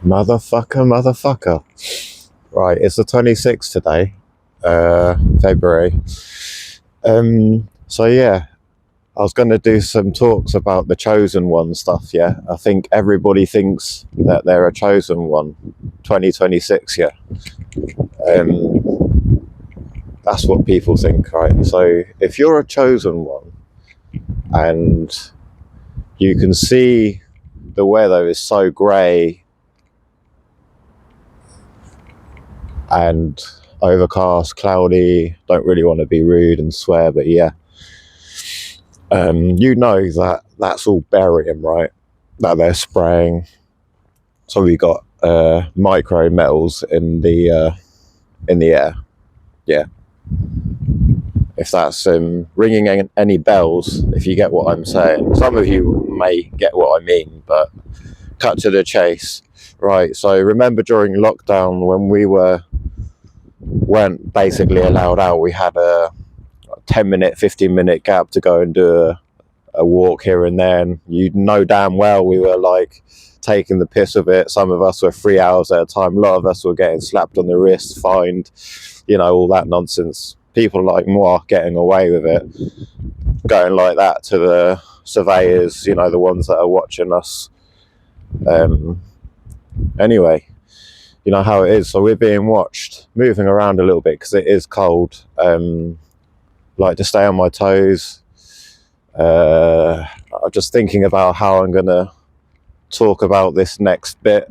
Motherfucker. Right, it's the 26th today, February. So yeah, I was going to do some talks about the chosen one stuff, yeah. I think everybody thinks that they're a chosen one. 2026, yeah. That's what people think, right? So if you're a chosen one and you can see the weather is so grey and overcast, cloudy, don't really want to be rude and swear, but yeah, you know that that's all barium, right? That they're spraying. So we got micro metals in the air. Yeah. If that's ringing any bells, if you get what I'm saying. Some of you may get what I mean, but cut to the chase. Right, so remember during lockdown when we weren't basically allowed out, we had a 10-minute, 15-minute gap to go and do a walk here and there, and you know damn well we were like taking the piss of it. Some of us were 3 hours at a time, a lot of us were getting slapped on the wrist, fined, all that nonsense. People like moi getting away with it, going like that to the surveyors, the ones that are watching us. Anyway, you know how it is. So we're being watched, moving around a little bit because it is cold. Like to stay on my toes. I'm just thinking about how I'm going to talk about this next bit.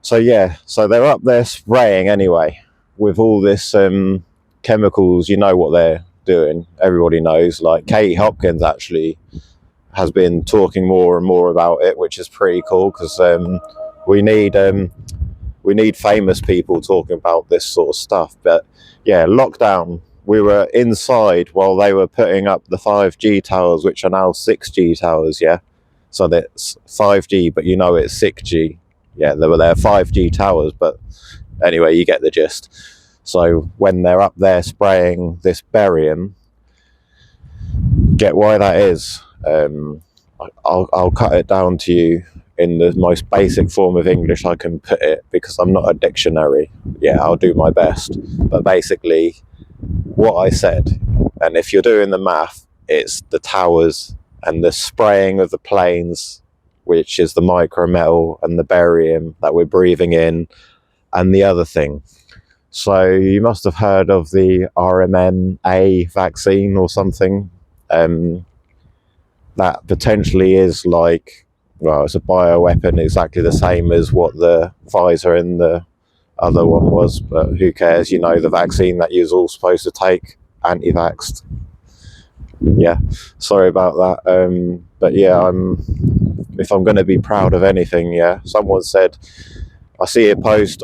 So yeah, so they're up there spraying anyway with all this chemicals. You know what they're doing. Everybody knows. Like Katie Hopkins actually has been talking more and more about it, which is pretty cool because we need famous people talking about this sort of stuff. But yeah, lockdown, we were inside while they were putting up the 5G towers, which are now 6G towers, yeah? So that's 5G, but it's 6G. Yeah, they were there 5G towers, but anyway, you get the gist. So when they're up there spraying this barium, get why that is. I'll cut it down to you in the most basic form of English I can put it, because I'm not a dictionary. Yeah, I'll do my best. But basically, what I said, and if you're doing the math, it's the towers and the spraying of the planes, which is the micro metal and the barium that we're breathing in, and the other thing. So you must have heard of the RMNA vaccine or something. That potentially is like, well, it's a bioweapon exactly the same as what the Pfizer and the other one was, but who cares? The vaccine that you're all supposed to take, anti-vaxxed. Yeah, sorry about that. But yeah, if I'm going to be proud of anything, yeah, someone said, I see a post,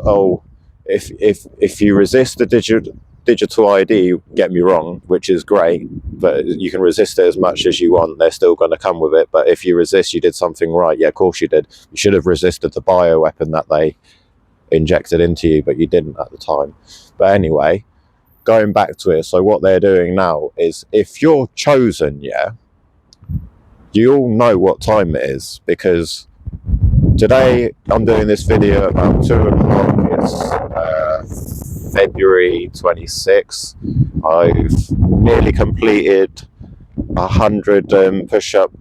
if you resist the digital ID, get me wrong, which is great, but you can resist it as much as you want, they're still going to come with it. But if you resist, you did something right. Yeah, of course you did. You should have resisted the bioweapon that they injected into you, but you didn't at the time. But anyway, going back to it, so what they're doing now is, if you're chosen, yeah, you all know what time it is, because today I'm doing this video about 2 o'clock. It's February 26th. I've nearly completed 100 push-up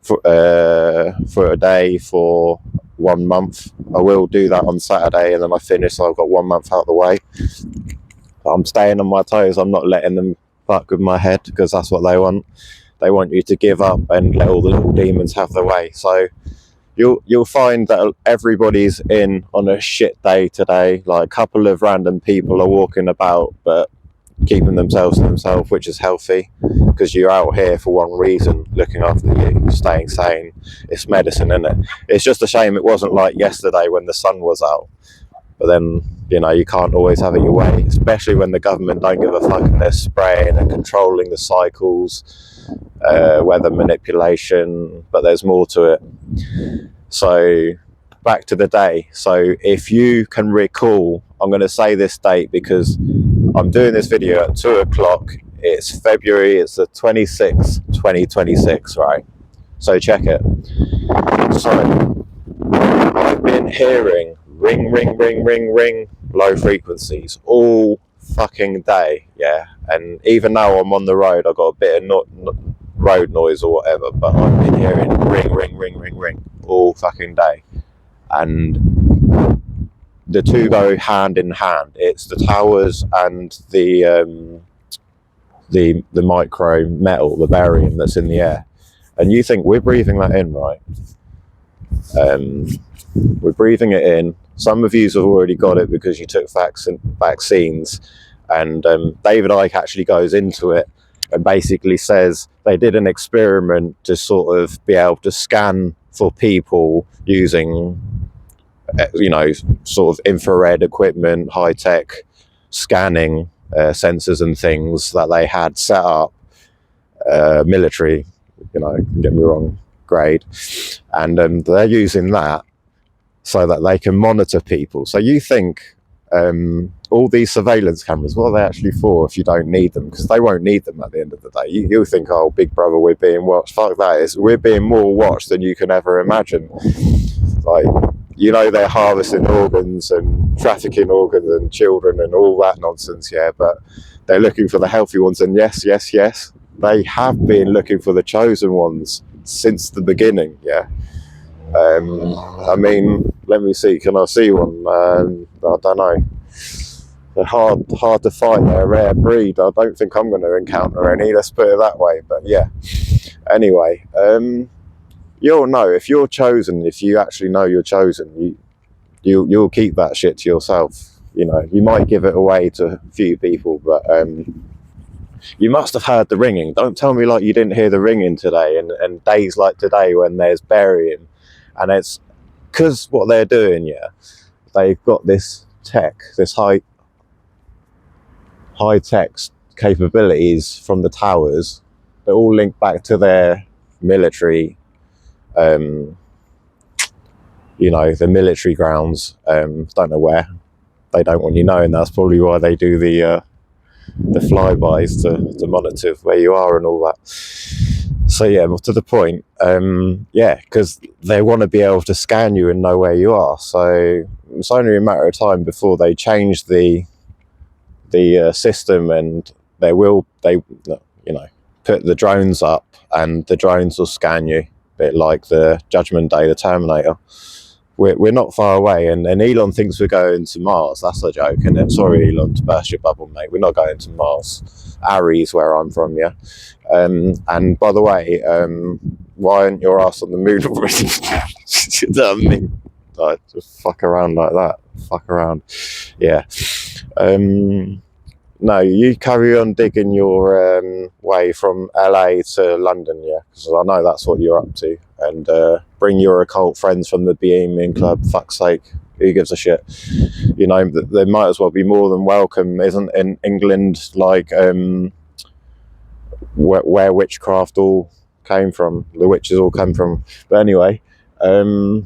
for a day for 1 month. I will do that on Saturday, and then I finish, so I've got 1 month out of the way. I'm staying on my toes. I'm not letting them fuck with my head, because that's what they want. They want you to give up and let all the little demons have their way. So you'll find that everybody's in on a shit day today. Like, a couple of random people are walking about, but keeping themselves to themselves, which is healthy, because you're out here for one reason, looking after you, staying sane. It's medicine, isn't it? It's just a shame it wasn't like yesterday when the sun was out. But then, you can't always have it your way, especially when the government don't give a fuck and they're spraying and controlling the cycles, weather manipulation, but there's more to it. So back to the day. So if you can recall, I'm going to say this date because I'm doing this video at 2 o'clock. It's February, it's the 26th, 2026, right? So check it. So hearing ring, ring, ring, ring, ring, low frequencies all fucking day, yeah. And even now I'm on the road, I've got a bit of road noise or whatever, but I've been hearing ring, ring, ring, ring, ring all fucking day. And the two go hand in hand. It's the towers and the micro metal, the barium that's in the air. And you think we're breathing that in, right? We're breathing it in. Some of you have already got it because you took vaccines. And David Icke actually goes into it and basically says they did an experiment to sort of be able to scan for people using, sort of infrared equipment, high-tech scanning sensors and things that they had set up, military, don't get me wrong, grade. And they're using that so that they can monitor people. So you think all these surveillance cameras, what are they actually for if you don't need them? Because they won't need them at the end of the day. You think, oh, Big Brother, we're being watched. Fuck that. We're being more watched than you can ever imagine. Like, they're harvesting organs and trafficking organs and children and all that nonsense, yeah, but they're looking for the healthy ones. And yes, they have been looking for the chosen ones since the beginning, yeah. I mean, let me see, can I see one? I don't know. They're hard to find. They're a rare breed. I don't think I'm going to encounter any, let's put it that way, but yeah. Anyway, you'll know if you're chosen. If you actually know you're chosen, you'll keep that shit to yourself. You might give it away to a few people, but you must have heard the ringing. Don't tell me like you didn't hear the ringing today, and days like today when there's barium, and it's because what they're doing. Yeah, they've got this tech, this high tech capabilities from the towers. They're all linked back to their military. The military grounds, don't know where, they don't want you knowing. That's probably why they do the flybys to monitor where you are and all that. So yeah, to the point, because they want to be able to scan you and know where you are. So it's only a matter of time before they change the system, and they put the drones up, and the drones will scan you, a bit like the Judgment Day, the Terminator. We're not far away, and Elon thinks we're going to Mars. That's a joke, and then sorry, Elon, to burst your bubble, mate. We're not going to Mars. Aries, where I'm from, yeah. And by the way, why aren't your ass on the moon already? You know what I mean? Like, just fuck around like that. Fuck around, yeah. No, you carry on digging your way from LA to London, yeah, because I know that's what you're up to. And bring your occult friends from the Bohemian Club. Fuck's sake, who gives a shit? They might as well be more than welcome. Isn't in England like where witchcraft all came from? The witches all come from. But anyway, there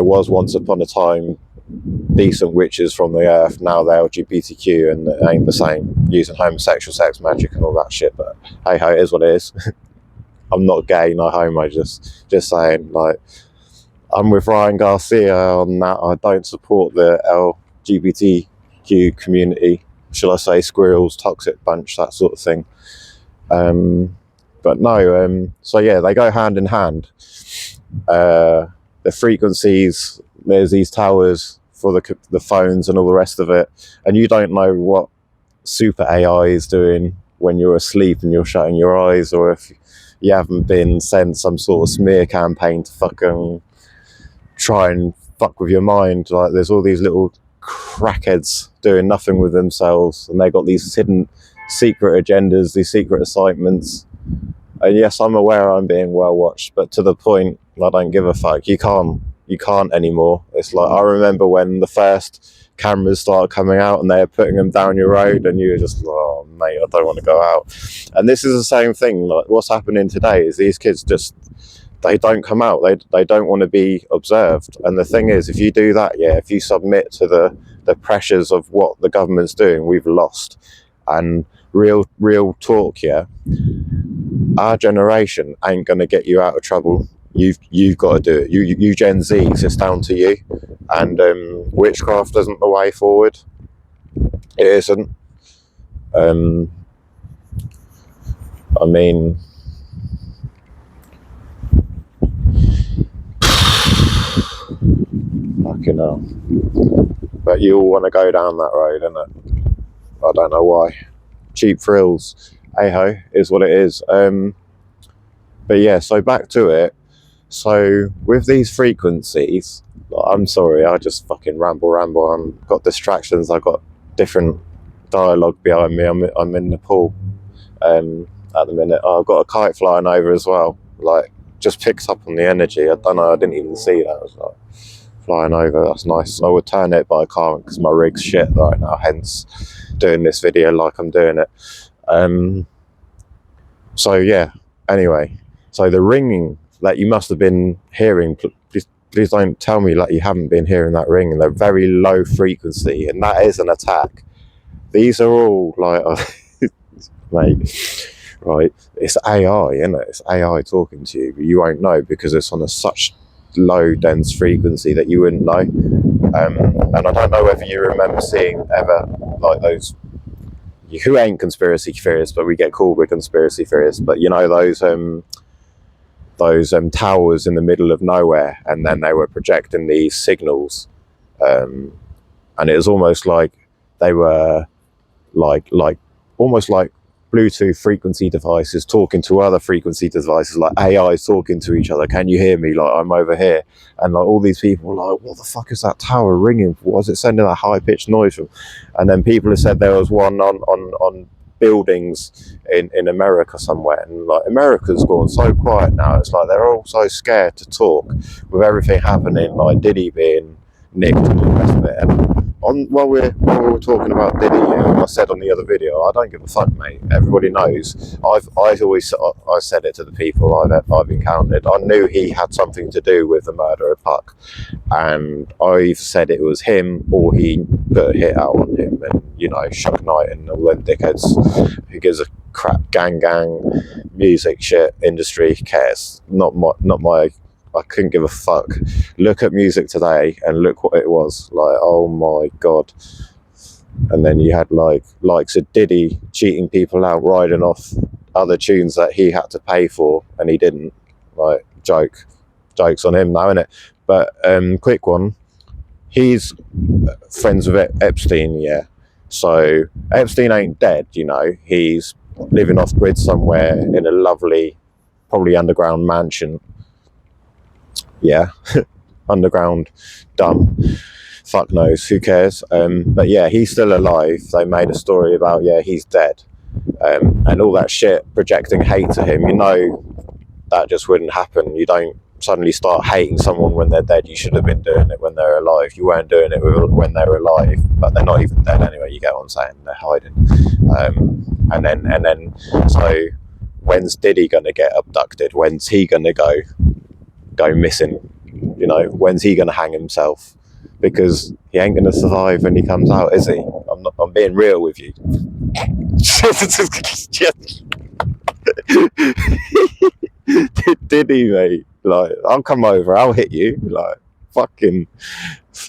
was once upon a time decent witches from the earth. Now they're LGBTQ, and it ain't the same, using homosexual sex magic and all that shit. But hey ho, it is what it is. I'm not gay, not homo, just saying, like, I'm with Ryan Garcia on that. I don't support the LGBTQ community, shall I say, squirrels, toxic bunch, that sort of thing. But no, so yeah, they go hand in hand. The frequencies, there's these towers for the phones and all the rest of it, and you don't know what super AI is doing when you're asleep and you're shutting your eyes, or if you haven't been sent some sort of smear campaign to fucking try and fuck with your mind. Like, there's all these little crackheads doing nothing with themselves, and they got these hidden secret agendas, these secret assignments. And yes, I'm aware I'm being well watched, but to the point I don't give a fuck. You can't anymore. It's like, I remember when the first cameras started coming out and they were putting them down your road, and you were just, oh mate, I don't want to go out. And this is the same thing. Like, what's happening today is these kids just, they don't come out. They don't want to be observed. And the thing is, if you do that, yeah, if you submit to the pressures of what the government's doing, we've lost. And real talk, yeah, our generation ain't going to get you out of trouble. you've got to do it. You Gen Zs, it's down to you. And witchcraft isn't the way forward. It isn't. I mean, fucking hell. But you all want to go down that road, innit? I don't know why. Cheap thrills. Hey-ho, is what it is. But yeah, so back to it. So with these frequencies, I'm sorry, I just fucking ramble. I've got distractions. I've got different dialogue behind me. I'm in Nepal at the minute. I've got a kite flying over as well. Like, just picks up on the energy. I don't know, I didn't even see that. I was like, flying over, that's nice. I would turn it, but I can't because my rig's shit right now, hence doing this video like I'm doing it. So yeah, anyway, so the ringing that you must have been hearing, please don't tell me like you haven't been hearing that ring, and they're very low frequency, and that is an attack. These are all like mate, right, it's AI, isn't it? It's AI talking to you, but you won't know because it's on such low dense frequency that you wouldn't know. And I don't know whether you remember seeing ever like those, who ain't conspiracy theorists, but we get called with conspiracy theorists, but you know those towers in the middle of nowhere, and then they were projecting these signals, and it was almost like they were like almost like Bluetooth frequency devices talking to other frequency devices, like AIs talking to each other. Can you hear me? Like, I'm over here. And like all these people were like, what the fuck is that tower ringing for? What is it sending that high-pitched noise from? And then people have said there was one on buildings in America somewhere, and like America's gone so quiet now. It's like they're all so scared to talk with everything happening, like Diddy being nicked and all the rest of it. And while we're talking about Diddy, I said on the other video, I don't give a fuck, mate. Everybody knows. I said it to the people I've encountered. I knew he had something to do with the murder of Puck, and I've said it was him or he put a hit out on him. And you know, Shook Knight and all them dickheads who gives a crap, gang music shit industry cares. Not my. I couldn't give a fuck. Look at music today and look what it was. Like, oh my god. And then you had likes of Diddy cheating people out, riding off other tunes that he had to pay for and he didn't. Like, jokes on him now, innit? But quick one. He's friends with Epstein, yeah. So Epstein ain't dead, you know. He's living off grid somewhere in a lovely, probably underground mansion. Yeah, underground, dumb, fuck knows, who cares. But yeah, he's still alive. They made a story about, yeah, he's dead, and all that shit projecting hate to him. You know, that just wouldn't happen. You don't suddenly start hating someone when they're dead. You should have been doing it when they're alive. You weren't doing it when they're alive, but they're not even dead anyway. You get what I'm saying? They're hiding. And then so when's Diddy gonna get abducted? When's he gonna go missing? You know, when's he gonna hang himself? Because he ain't gonna survive when he comes out, is he? I'm being real with you. Did he, mate? Like, I'll come over, I'll hit you. Like, fucking,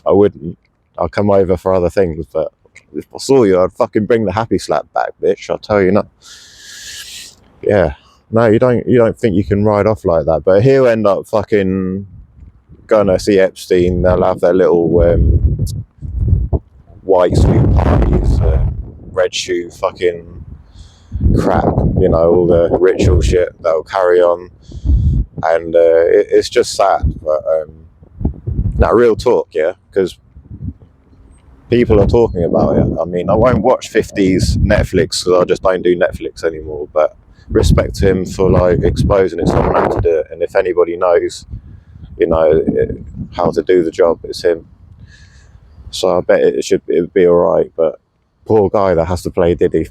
I wouldn't. I'll come over for other things, but if I saw you, I'd fucking bring the happy slap back, bitch. I'll tell you now. Yeah. No, you don't think you can ride off like that, but he'll end up fucking gonna see Epstein. They'll have their little white suit parties, red shoe fucking crap, you know, all the ritual shit that'll carry on, and it's just sad. But now, real talk, yeah, because people are talking about it. I mean, I won't watch 50s Netflix because I just don't do Netflix anymore, but respect to him for like exposing it. Someone had to do it, and if anybody knows, you know, how to do the job, it's him. So I bet it would be alright, but poor guy that has to play Diddy.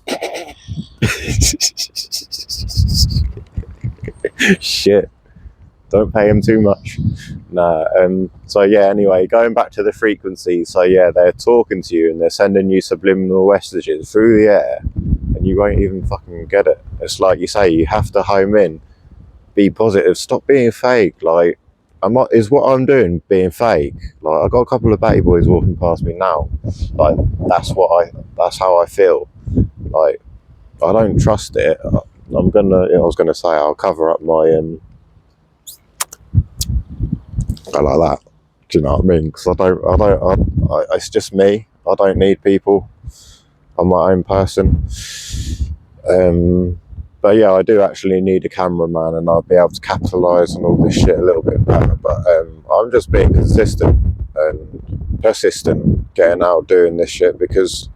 Shit, don't pay him too much. Nah. So yeah, anyway, going back to the frequency, so yeah, they're talking to you and they're sending you subliminal messages through the air, and you won't even fucking get it. It's like you say, you have to home in, be positive. Stop being fake. Like, is what I'm doing being fake? Like, I got a couple of baby boys walking past me now. Like, that's how I feel. Like, I don't trust it. I was gonna say I'll cover up my go like that. Do you know what I mean? Because it's just me. I don't need people. I'm my own person. But yeah, I do actually need a cameraman, and I'll be able to capitalise on all this shit a little bit better. But I'm just being consistent and persistent, getting out doing this shit, because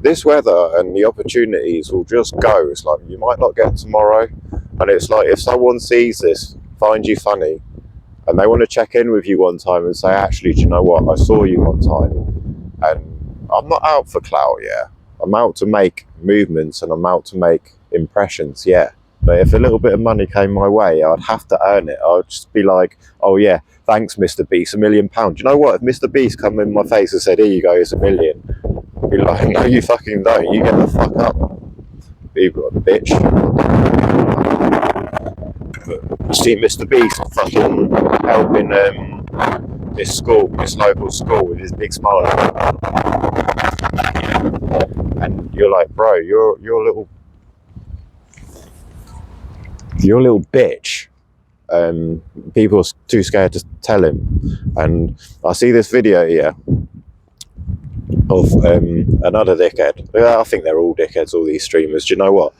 this weather and the opportunities will just go. It's like, you might not get tomorrow, and it's like, if someone sees this, finds you funny, and they want to check in with you one time and say, actually, do you know what, I saw you one time, and I'm not out for clout, yeah. I'm out to make movements, and I'm out to make impressions, yeah. But if a little bit of money came my way, I'd have to earn it. I'd just be like, oh yeah, thanks Mr. Beast, £1 million. You know what, if Mr. Beast come in my face and said, here you go, it's $1 million, I'd be like, no you fucking don't, you get the fuck up, people, bitch. But see Mr. Beast fucking helping this local school with his big smile, and you're like, bro, you're a little bitch. People are too scared to tell him. And I see this video here of another dickhead. I think they're all dickheads, all these streamers. Do you know what?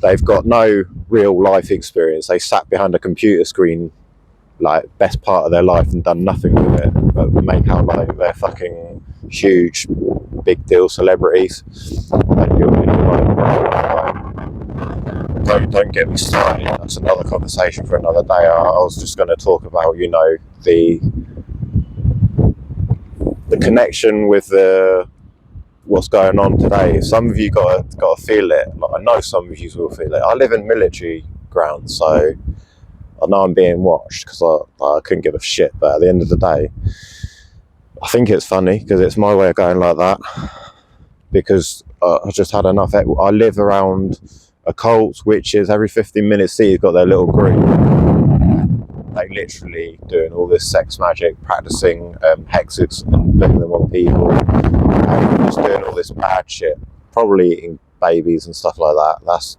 They've got no real life experience. They sat behind a computer screen like best part of their life and done nothing with it, but make out like they're fucking huge, big deal celebrities. And you're like, don't get me started. That's another conversation for another day. I was just going to talk about, you know, the connection with what's going on today. Some of you got to feel it. Like, I know some of you will feel it. I live in military grounds, so I know I'm being watched because I couldn't give a shit. But at the end of the day, I think it's funny because it's my way of going like that, because I just had enough. I live around a cult, which is every 15 minutes, see, you've got their little group. They literally doing all this sex magic, practicing hexes and putting them on people, and just doing all this bad shit, probably eating babies and stuff like that. That's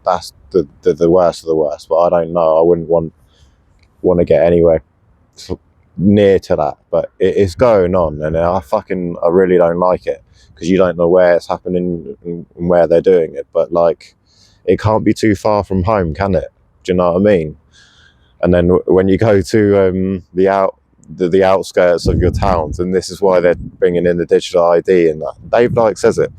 the worst of the worst. But I don't know. I wouldn't want to get anywhere near to that. But it is going on, and I really don't like it, because you don't know where it's happening and where they're doing it. But like, it can't be too far from home, can it? Do you know what I mean? And then when you go to the outskirts of your towns, and this is why they're bringing in the digital ID, and that Dave Dyke says it.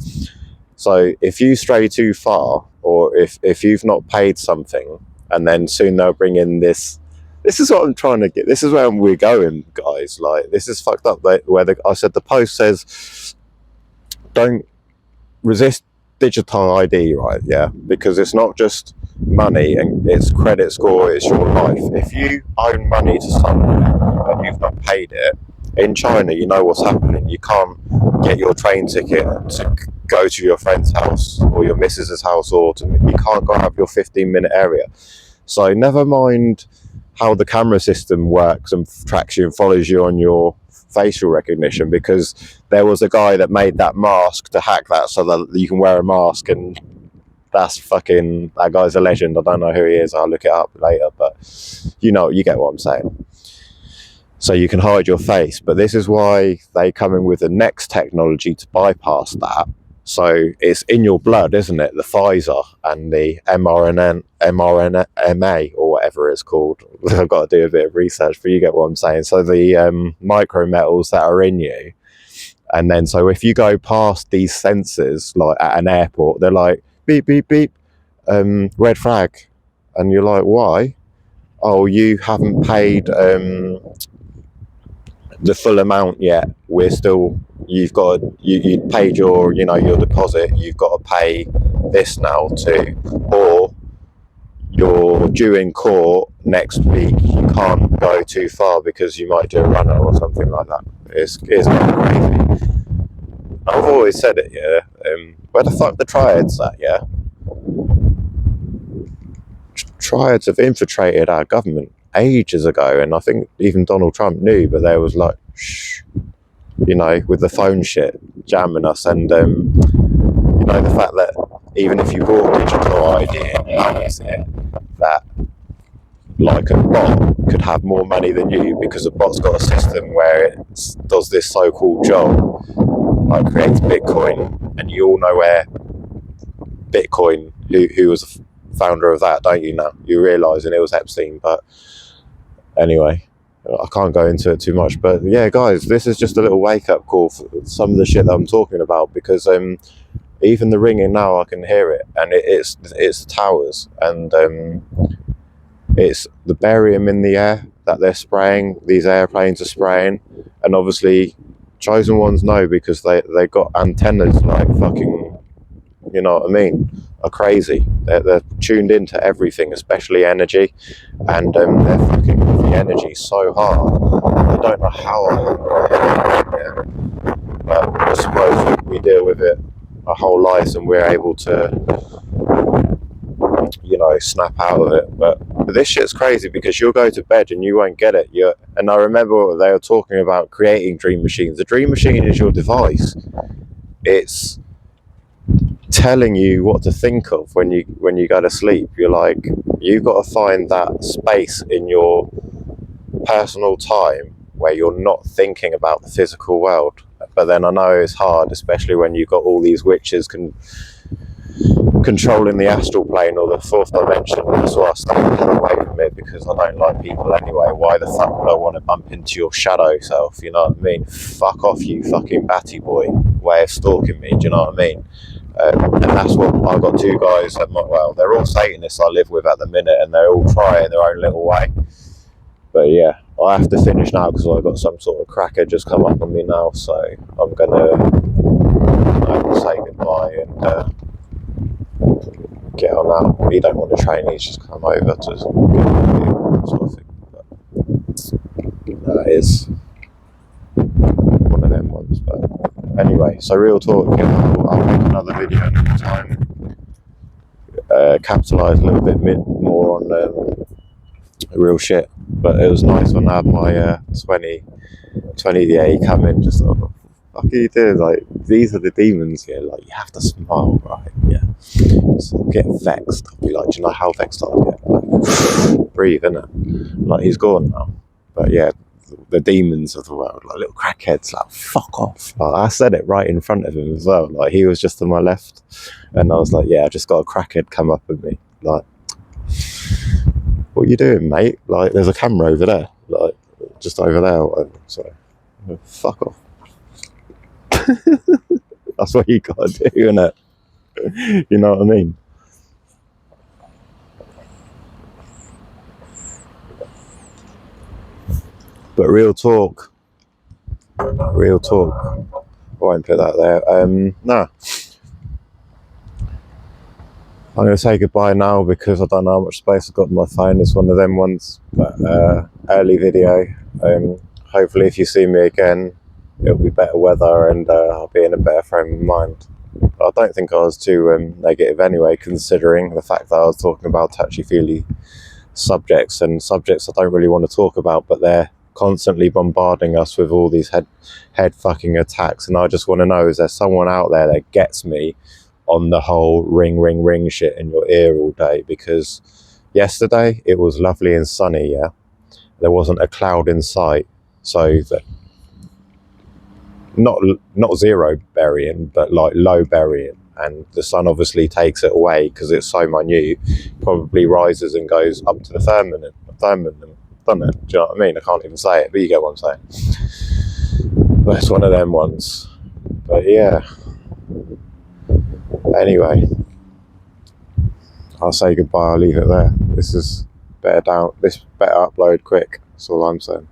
So if you stray too far, or if you've not paid something, and then soon they'll bring in this. This is what I'm trying to get. This is where we're going, guys. Like, this is fucked up. I said the post says, don't resist digital ID, right? Yeah, because it's not just money, and it's credit score, it's your life. If you own money to someone and you've not paid it, in China, you know what's happening. You can't get your train ticket to go to your friend's house or your missus's house, or you can't go out of your 15-minute area. So never mind how the camera system works and tracks you and follows you on your facial recognition, because there was a guy that made that mask to hack that so that you can wear a mask, and that guy's a legend. I don't know who he is, I'll look it up later, but you get what I'm saying. So you can hide your face, but this is why they come in with the next technology to bypass that. So it's in your blood, isn't it? The Pfizer and the mRNA or whatever it's called. I've got to do a bit of research, but you get what I'm saying. So the micrometals that are in you, and then so if you go past these sensors, like at an airport, they're like beep beep beep, red flag, and you're like, why? Oh, you haven't paid the full amount yet. You paid your deposit, you've got to pay this now too, or you're due in court next week, you can't go too far because you might do a runner or something like that. It's kind of crazy. I've always said it, yeah. Where the fuck the triads at, yeah? triads have infiltrated our government ages ago, and I think even Donald Trump knew, but there was like, shh, you know, with the phone shit jamming us, and you know, the fact that even if you bought digital ID and you use it, that like a bot could have more money than you, because a bot's got a system where it does this so-called job, like creates Bitcoin, and you all know where Bitcoin, who was the founder of that, don't you now? You realise, and it was Epstein. But anyway, I can't go into it too much. But yeah, guys, this is just a little wake-up call for some of the shit that I'm talking about, because even the ringing now, I can hear it, and it's the towers, and it's the barium in the air that they're spraying, these airplanes are spraying, and obviously chosen ones know, because they got antennas like fucking, you know what I mean, are crazy. They're tuned into everything, especially energy, and they're fucking with the energy so hard. I don't know how, but I suppose we deal with it our whole lives, and we're able to, you know, snap out of it. But this shit's crazy, because you'll go to bed and you won't get it. And I remember they were talking about creating dream machines. The dream machine is your device. It's telling you what to think of when you go to sleep. You're like, you've got to find that space in your personal time where you're not thinking about the physical world. But then I know it's hard, especially when you've got all these witches controlling the astral plane or the fourth dimension. That's why I stay the hell away from it, because I don't like people anyway. Why the fuck would I want to bump into your shadow self? You know what I mean? Fuck off, you fucking batty boy. Way of stalking me, do you know what I mean? And that's what I've got. Two guys that they're all Satanists I live with at the minute, and they're all trying their own little way. But yeah, I have to finish now, because I've got some sort of cracker just come up on me now, so I'm gonna say goodbye and get on out. He don't want to train, he's just come over to get that sort of thing. But that is one of them ones. But anyway, so real talk, I'll make another video another time, capitalise a little bit more on real shit. But it was nice when I had my 20 he come in, just sort of, fuck are you doing? Like, these are the demons here. Like, you have to smile, right? Yeah. So I'll get vexed. I'll be like, do you know how vexed I'll get? Like, breathe, innit? Like, he's gone now. But yeah, the demons of the world, like little crackheads, like, fuck off. Like, I said it right in front of him as well. Like, he was just to my left, and I was like, yeah, I just got a crackhead come up with me. Like, what are you doing, mate? Like, there's a camera over there, like, just over there or whatever. So, fuck off. That's what you gotta do, innit? You know what I mean? But real talk. I won't put that there. Nah. I'm going to say goodbye now, because I don't know how much space I've got on my phone. It's one of them ones. But early video. Hopefully if you see me again, it'll be better weather, and I'll be in a better frame of mind. I don't think I was too negative anyway, considering the fact that I was talking about touchy-feely subjects, and subjects I don't really want to talk about, but they're constantly bombarding us with all these head fucking attacks. And I just want to know, is there someone out there that gets me on the whole ring shit in your ear all day? Because yesterday it was lovely and sunny, yeah, there wasn't a cloud in sight, so that not zero barium, but like low barium, and the sun obviously takes it away because it's so minute, probably rises and goes up to the firmament, doesn't it? Do you know what I mean? I can't even say it, but you get what I'm saying. But it's one of them ones. But yeah, anyway, I'll say goodbye, I'll leave it there. This better upload quick, that's all I'm saying.